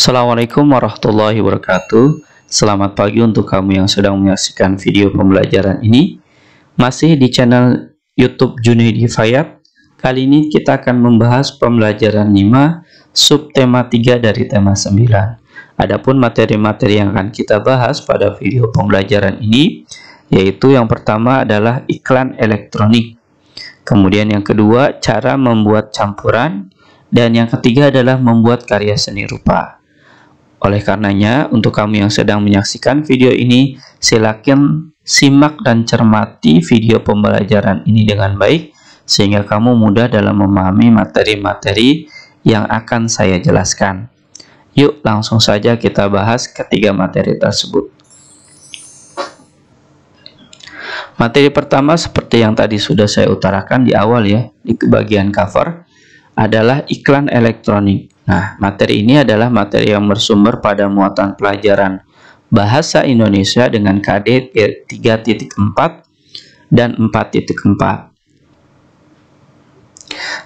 Assalamualaikum warahmatullahi wabarakatuh. Selamat pagi untuk kamu yang sedang menyaksikan video pembelajaran ini. Masih di channel YouTube Junaidi Fayat. Kali ini kita akan membahas pembelajaran 5 subtema 3 dari tema 9. Adapun materi-materi yang akan kita bahas pada video pembelajaran ini, yaitu yang pertama adalah iklan elektronik. Kemudian yang kedua, cara membuat campuran. Dan yang ketiga adalah membuat karya seni rupa. Oleh karenanya, untuk kamu yang sedang menyaksikan video ini, silakan simak dan cermati video pembelajaran ini dengan baik, sehingga kamu mudah dalam memahami materi-materi yang akan saya jelaskan. Yuk, langsung saja kita bahas ketiga materi tersebut. Materi pertama seperti yang tadi sudah saya utarakan di awal ya, di bagian cover, adalah iklan elektronik. Nah, materi ini adalah materi yang bersumber pada muatan pelajaran Bahasa Indonesia dengan KD 3.4 dan 4.4.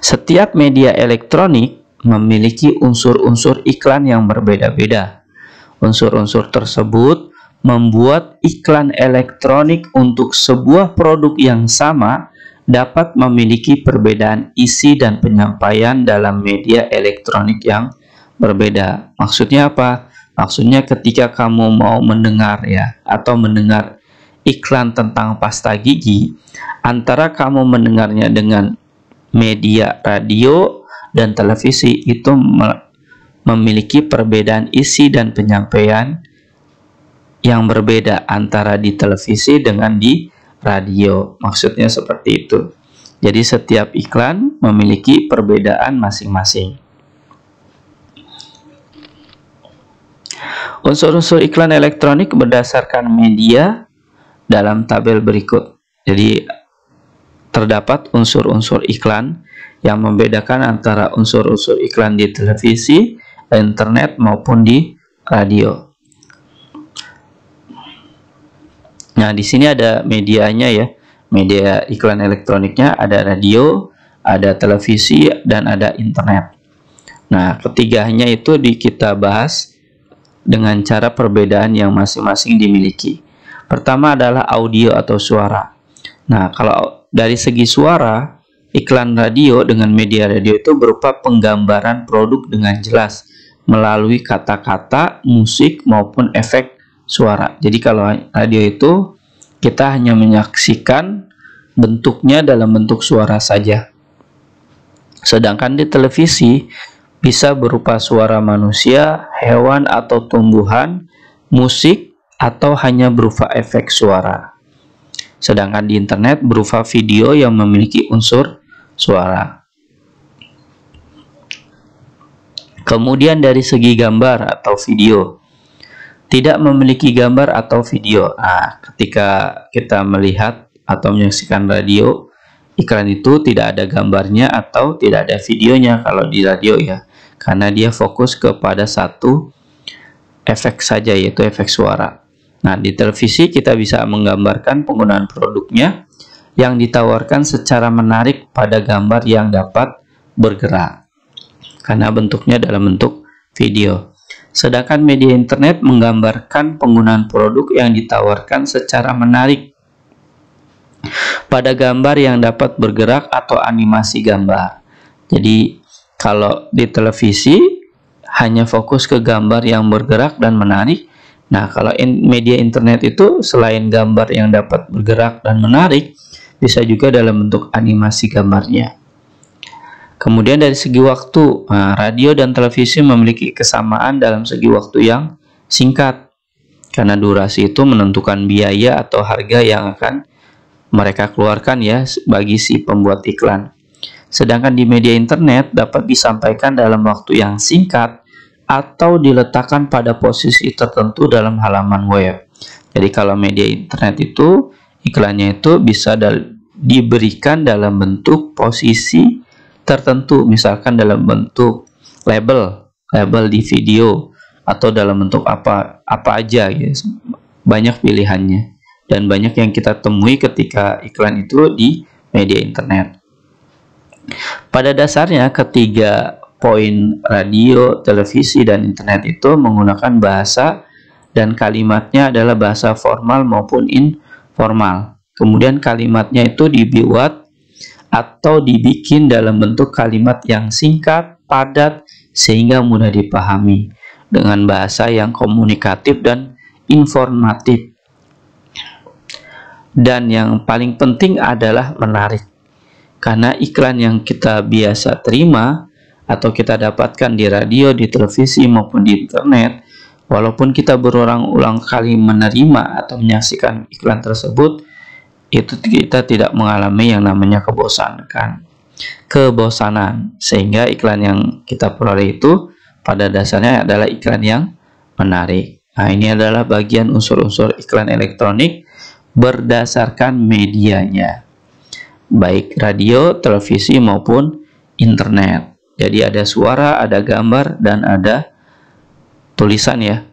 Setiap media elektronik memiliki unsur-unsur iklan yang berbeda-beda. Unsur-unsur tersebut membuat iklan elektronik untuk sebuah produk yang sama dapat memiliki perbedaan isi dan penyampaian dalam media elektronik yang berbeda. Maksudnya apa? Maksudnya ketika kamu mau mendengar ya, atau mendengar iklan tentang pasta gigi, antara kamu mendengarnya dengan media radio dan televisi, itu memiliki perbedaan isi dan penyampaian yang berbeda antara di televisi dengan di radio. Maksudnya seperti itu. Jadi setiap iklan memiliki perbedaan masing-masing. Unsur-unsur iklan elektronik berdasarkan media dalam tabel berikut. Jadi terdapat unsur-unsur iklan yang membedakan antara unsur-unsur iklan di televisi, internet maupun di radio. Nah, di sini ada medianya ya. Media iklan elektroniknya ada radio, ada televisi, dan ada internet. Nah, ketiganya itu kita bahas dengan cara perbedaan yang masing-masing dimiliki. Pertama adalah audio atau suara. Nah, kalau dari segi suara, iklan radio dengan media radio itu berupa penggambaran produk dengan jelas melalui kata-kata, musik, maupun efek suara. Jadi kalau radio itu kita hanya menyaksikan bentuknya dalam bentuk suara saja. Sedangkan di televisi bisa berupa suara manusia, hewan atau tumbuhan, musik, atau hanya berupa efek suara. Sedangkan di internet berupa video yang memiliki unsur suara. Kemudian dari segi gambar atau video, tidak memiliki gambar atau video. Nah, ketika kita melihat atau menyaksikan radio, iklan itu tidak ada gambarnya atau tidak ada videonya kalau di radio ya, karena dia fokus kepada satu efek saja, yaitu efek suara. Nah, di televisi kita bisa menggambarkan penggunaan produknya yang ditawarkan secara menarik pada gambar yang dapat bergerak, karena bentuknya dalam bentuk video. Sedangkan media internet menggambarkan penggunaan produk yang ditawarkan secara menarik pada gambar yang dapat bergerak atau animasi gambar. Jadi kalau di televisi hanya fokus ke gambar yang bergerak dan menarik. Nah, kalau media internet itu selain gambar yang dapat bergerak dan menarik, bisa juga dalam bentuk animasi gambarnya. Kemudian dari segi waktu, radio dan televisi memiliki kesamaan dalam segi waktu yang singkat, karena durasi itu menentukan biaya atau harga yang akan mereka keluarkan ya bagi si pembuat iklan. Sedangkan di media internet dapat disampaikan dalam waktu yang singkat atau diletakkan pada posisi tertentu dalam halaman web. Jadi kalau media internet itu iklannya itu bisa diberikan dalam bentuk posisi tertentu, misalkan dalam bentuk label di video, atau dalam bentuk apa aja ya. Banyak pilihannya dan banyak yang kita temui ketika iklan itu di media internet. Pada dasarnya ketiga poin radio, televisi, dan internet itu menggunakan bahasa dan kalimatnya adalah bahasa formal maupun informal. Kemudian kalimatnya itu dibuat atau dibikin dalam bentuk kalimat yang singkat, padat, sehingga mudah dipahami dengan bahasa yang komunikatif dan informatif. Dan yang paling penting adalah menarik, karena iklan yang kita biasa terima atau kita dapatkan di radio, di televisi, maupun di internet, walaupun kita berulang-ulang kali menerima atau menyaksikan iklan tersebut, itu kita tidak mengalami yang namanya kebosanan, sehingga iklan yang kita peroleh itu pada dasarnya adalah iklan yang menarik. Nah, ini adalah bagian unsur-unsur iklan elektronik berdasarkan medianya, baik radio, televisi, maupun internet. Jadi ada suara, ada gambar, dan ada tulisan ya.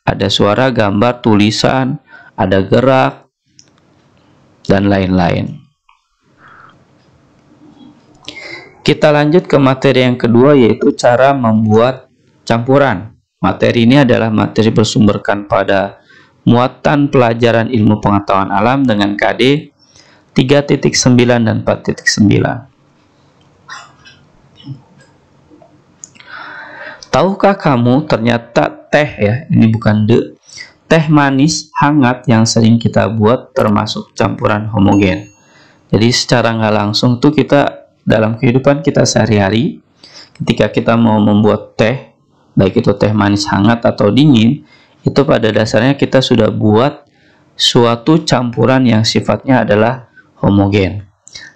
Ada suara, gambar, tulisan, ada gerak, dan lain-lain. Kita lanjut ke materi yang kedua, yaitu cara membuat campuran. Materi ini adalah materi bersumberkan pada muatan pelajaran ilmu pengetahuan alam dengan KD 3.9 dan 4.9. Tahukah kamu ternyata teh ya, ini bukan teh manis hangat yang sering kita buat termasuk campuran homogen. Jadi secara nggak langsung tuh kita dalam kehidupan kita sehari-hari, ketika kita mau membuat teh, baik itu teh manis hangat atau dingin, itu pada dasarnya kita sudah buat suatu campuran yang sifatnya adalah homogen.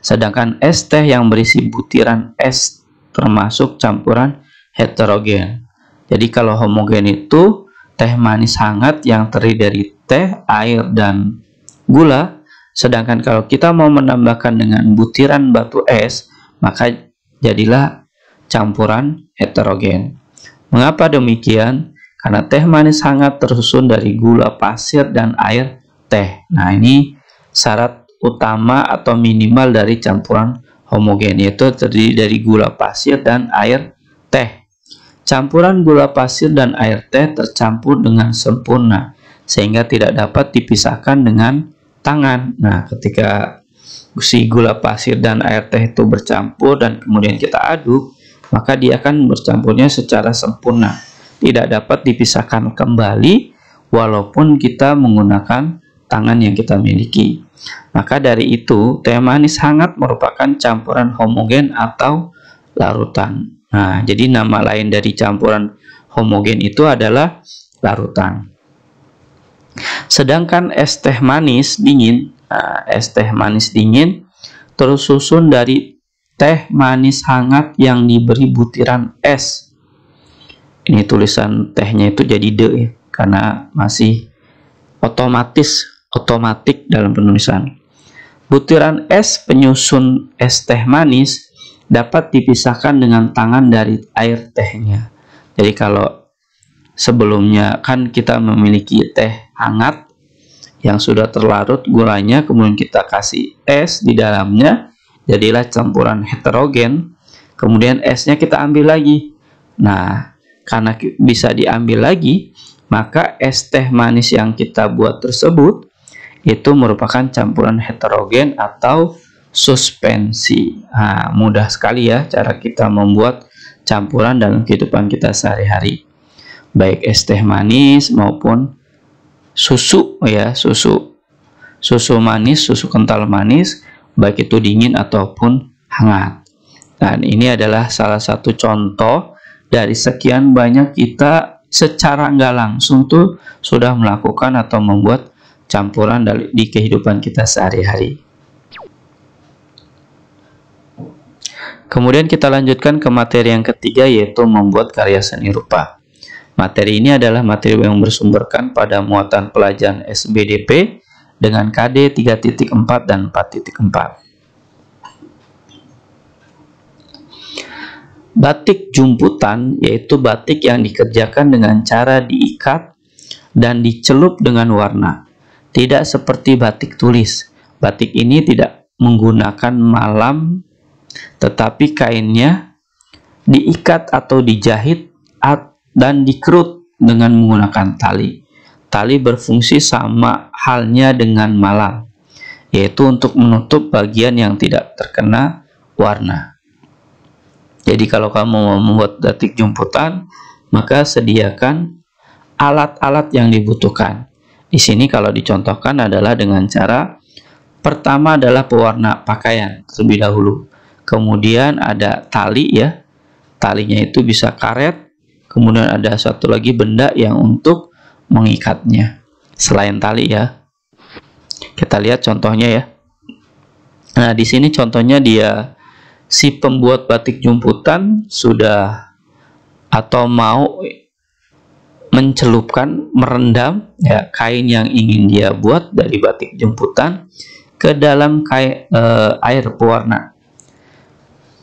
Sedangkan es teh yang berisi butiran es termasuk campuran heterogen. Jadi kalau homogen itu teh manis hangat yang terdiri dari teh, air, dan gula. Sedangkan kalau kita mau menambahkan dengan butiran batu es, maka jadilah campuran heterogen. Mengapa demikian? Karena teh manis hangat tersusun dari gula pasir dan air teh. Nah, ini syarat utama atau minimal dari campuran homogen, yaitu terdiri dari gula pasir dan air teh. Campuran gula pasir dan air teh tercampur dengan sempurna, sehingga tidak dapat dipisahkan dengan tangan. Nah, ketika si gula pasir dan air teh itu bercampur dan kemudian kita aduk, maka dia akan bercampurnya secara sempurna, tidak dapat dipisahkan kembali walaupun kita menggunakan tangan yang kita miliki. Maka dari itu, teh manis hangat merupakan campuran homogen atau larutan. Nah, jadi nama lain dari campuran homogen itu adalah larutan. Sedangkan es teh manis dingin, es teh manis dingin tersusun dari teh manis hangat yang diberi butiran es. Ini tulisan tehnya itu jadi de ya, karena masih otomatik dalam penulisan. Butiran es penyusun es teh manis dapat dipisahkan dengan tangan dari air tehnya. Jadi kalau sebelumnya kan kita memiliki teh hangat yang sudah terlarut gulanya, kemudian kita kasih es di dalamnya, jadilah campuran heterogen. Kemudian esnya kita ambil lagi. Nah, karena bisa diambil lagi, maka es teh manis yang kita buat tersebut itu merupakan campuran heterogen atau suspensi. Nah, mudah sekali ya cara kita membuat campuran dalam kehidupan kita sehari-hari, baik es teh manis maupun susu ya, susu manis, susu kental manis, baik itu dingin ataupun hangat. Dan ini adalah salah satu contoh dari sekian banyak kita secara nggak langsung tuh sudah melakukan atau membuat campuran di kehidupan kita sehari-hari. Kemudian kita lanjutkan ke materi yang ketiga, yaitu membuat karya seni rupa. Materi ini adalah materi yang bersumberkan pada muatan pelajaran SBDP dengan KD 3.4 dan 4.4. Batik jumputan yaitu batik yang dikerjakan dengan cara diikat dan dicelup dengan warna. Tidak seperti batik tulis. Batik ini tidak menggunakan malam, tetapi kainnya diikat atau dijahit dan dikerut dengan menggunakan tali. Tali berfungsi sama halnya dengan malam, yaitu untuk menutup bagian yang tidak terkena warna. Jadi kalau kamu mau membuat batik jumputan, maka sediakan alat-alat yang dibutuhkan. Di sini kalau dicontohkan adalah dengan cara pertama adalah pewarna pakaian terlebih dahulu. Kemudian ada tali ya. Talinya itu bisa karet. Kemudian ada satu lagi benda yang untuk mengikatnya selain tali ya. Kita lihat contohnya ya. Nah, di sini contohnya si pembuat batik jumputan sudah atau mau mencelupkan, merendam ya kain yang ingin dia buat dari batik jumputan ke dalam air pewarna.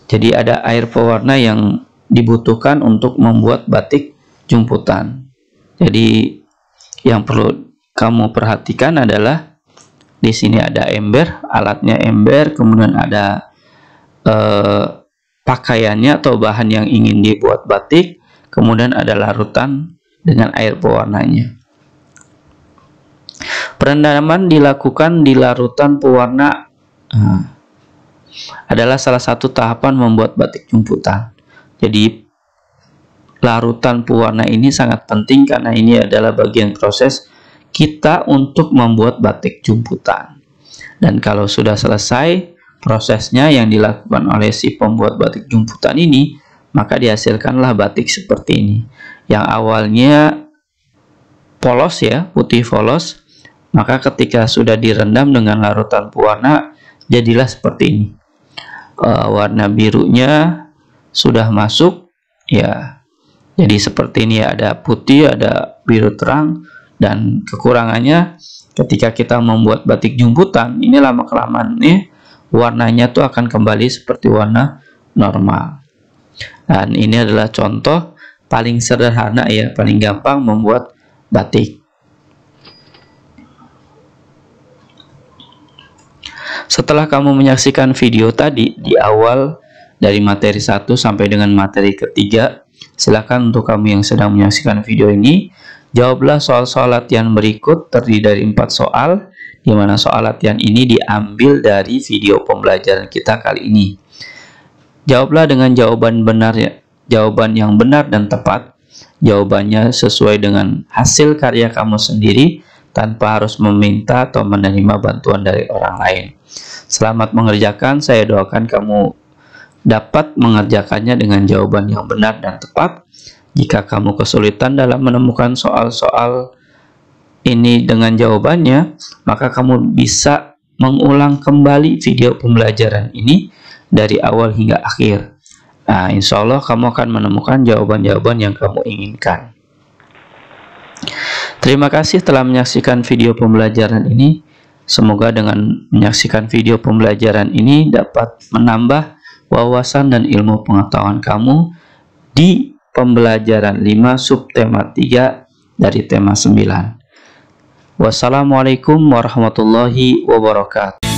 Jadi ada air pewarna yang dibutuhkan untuk membuat batik jumputan. Jadi yang perlu kamu perhatikan adalah di sini ada ember, alatnya ember, kemudian ada pakaiannya atau bahan yang ingin dibuat batik, kemudian ada larutan dengan air pewarnanya. Perendaman dilakukan di larutan pewarna adalah salah satu tahapan membuat batik jumputan. Jadi larutan pewarna ini sangat penting karena ini adalah bagian proses kita untuk membuat batik jumputan. Dan kalau sudah selesai prosesnya yang dilakukan oleh si pembuat batik jumputan ini, maka dihasilkanlah batik seperti ini. Yang awalnya polos ya, putih polos, maka ketika sudah direndam dengan larutan pewarna, jadilah seperti ini. Warna birunya sudah masuk ya. Jadi seperti ini ya, ada putih, ada biru terang, dan kekurangannya ketika kita membuat batik jumputan, ini lama-kelamaan nih warnanya tuh akan kembali seperti warna normal. Dan ini adalah contoh paling sederhana ya, paling gampang membuat batik. Setelah kamu menyaksikan video tadi di awal dari materi 1 sampai dengan materi ketiga, silakan untuk kamu yang sedang menyaksikan video ini, jawablah soal-soal latihan berikut terdiri dari 4 soal, di mana soal latihan ini diambil dari video pembelajaran kita kali ini. Jawablah dengan jawaban yang benar dan tepat. Jawabannya sesuai dengan hasil karya kamu sendiri tanpa harus meminta atau menerima bantuan dari orang lain. Selamat mengerjakan, saya doakan kamu dapat mengerjakannya dengan jawaban yang benar dan tepat. Jika kamu kesulitan dalam menemukan soal-soal ini dengan jawabannya, maka kamu bisa mengulang kembali video pembelajaran ini dari awal hingga akhir. Nah, insya Allah kamu akan menemukan jawaban-jawaban yang kamu inginkan. Terima kasih telah menyaksikan video pembelajaran ini. Semoga dengan menyaksikan video pembelajaran ini dapat menambah wawasan dan ilmu pengetahuan kamu di pembelajaran 5 subtema 3 dari tema 9. Wassalamualaikum warahmatullahi wabarakatuh.